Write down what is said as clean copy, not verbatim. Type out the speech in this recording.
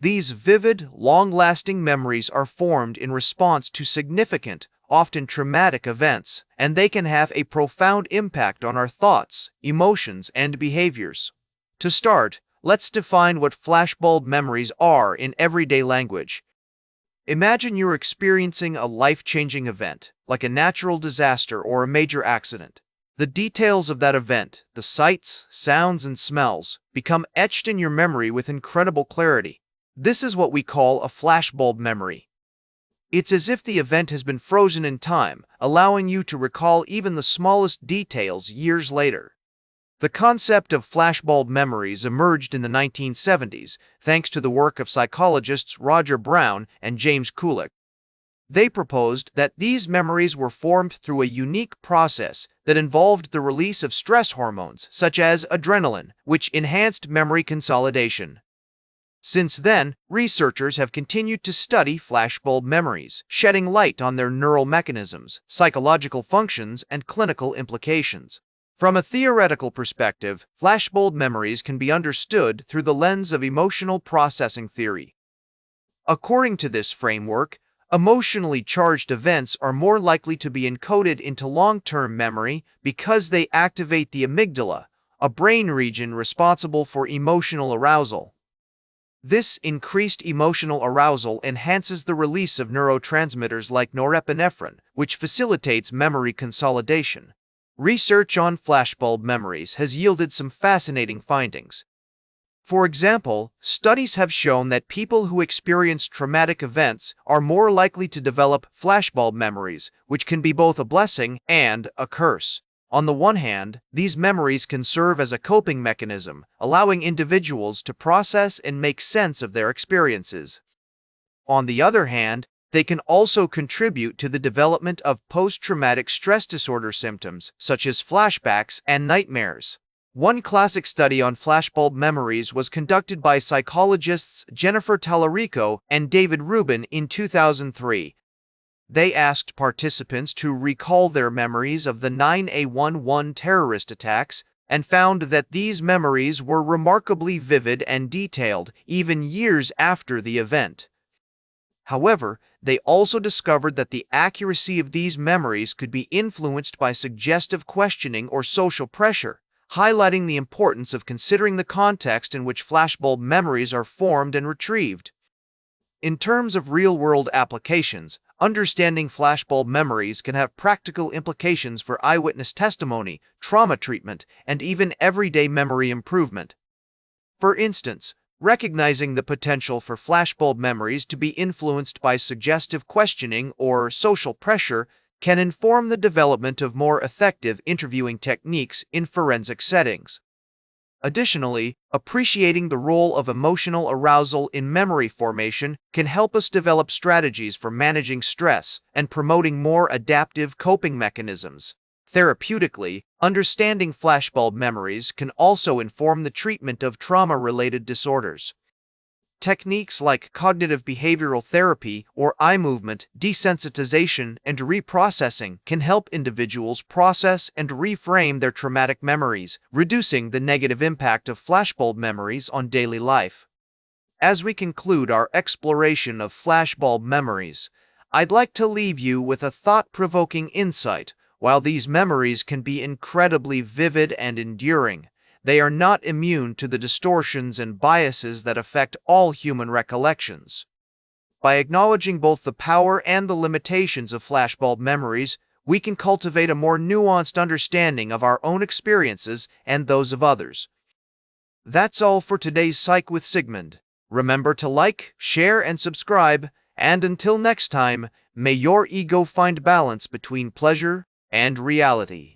These vivid, long-lasting memories are formed in response to significant, often traumatic events, and they can have a profound impact on our thoughts, emotions, and behaviors. To start, let's define what flashbulb memories are in everyday language. Imagine you're experiencing a life-changing event, like a natural disaster or a major accident. The details of that event, the sights, sounds, and smells, become etched in your memory with incredible clarity. This is what we call a flashbulb memory. It's as if the event has been frozen in time, allowing you to recall even the smallest details years later. The concept of flashbulb memories emerged in the 1970s thanks to the work of psychologists Roger Brown and James Kulik. They proposed that these memories were formed through a unique process that involved the release of stress hormones, such as adrenaline, which enhanced memory consolidation. Since then, researchers have continued to study flashbulb memories, shedding light on their neural mechanisms, psychological functions, and clinical implications. From a theoretical perspective, flashbulb memories can be understood through the lens of emotional processing theory. According to this framework, emotionally charged events are more likely to be encoded into long-term memory because they activate the amygdala, a brain region responsible for emotional arousal. This increased emotional arousal enhances the release of neurotransmitters like norepinephrine, which facilitates memory consolidation. Research on flashbulb memories has yielded some fascinating findings. For example, studies have shown that people who experience traumatic events are more likely to develop flashbulb memories, which can be both a blessing and a curse. On the one hand, these memories can serve as a coping mechanism, allowing individuals to process and make sense of their experiences. On the other hand, they can also contribute to the development of post-traumatic stress disorder symptoms, such as flashbacks and nightmares. One classic study on flashbulb memories was conducted by psychologists Jennifer Tallarico and David Rubin in 2003. They asked participants to recall their memories of the 9/11 terrorist attacks and found that these memories were remarkably vivid and detailed even years after the event. However, they also discovered that the accuracy of these memories could be influenced by suggestive questioning or social pressure, highlighting the importance of considering the context in which flashbulb memories are formed and retrieved. In terms of real-world applications, understanding flashbulb memories can have practical implications for eyewitness testimony, trauma treatment, and even everyday memory improvement. For instance, recognizing the potential for flashbulb memories to be influenced by suggestive questioning or social pressure can inform the development of more effective interviewing techniques in forensic settings. Additionally, appreciating the role of emotional arousal in memory formation can help us develop strategies for managing stress and promoting more adaptive coping mechanisms. Therapeutically, understanding flashbulb memories can also inform the treatment of trauma-related disorders. Techniques like cognitive behavioral therapy or eye movement desensitization and reprocessing can help individuals process and reframe their traumatic memories, reducing the negative impact of flashbulb memories on daily life. As we conclude our exploration of flashbulb memories, I'd like to leave you with a thought-provoking insight. While these memories can be incredibly vivid and enduring, they are not immune to the distortions and biases that affect all human recollections. By acknowledging both the power and the limitations of flashbulb memories, we can cultivate a more nuanced understanding of our own experiences and those of others. That's all for today's Psych with Sigmund. Remember to like, share, and subscribe, and until next time, may your ego find balance between pleasure and reality.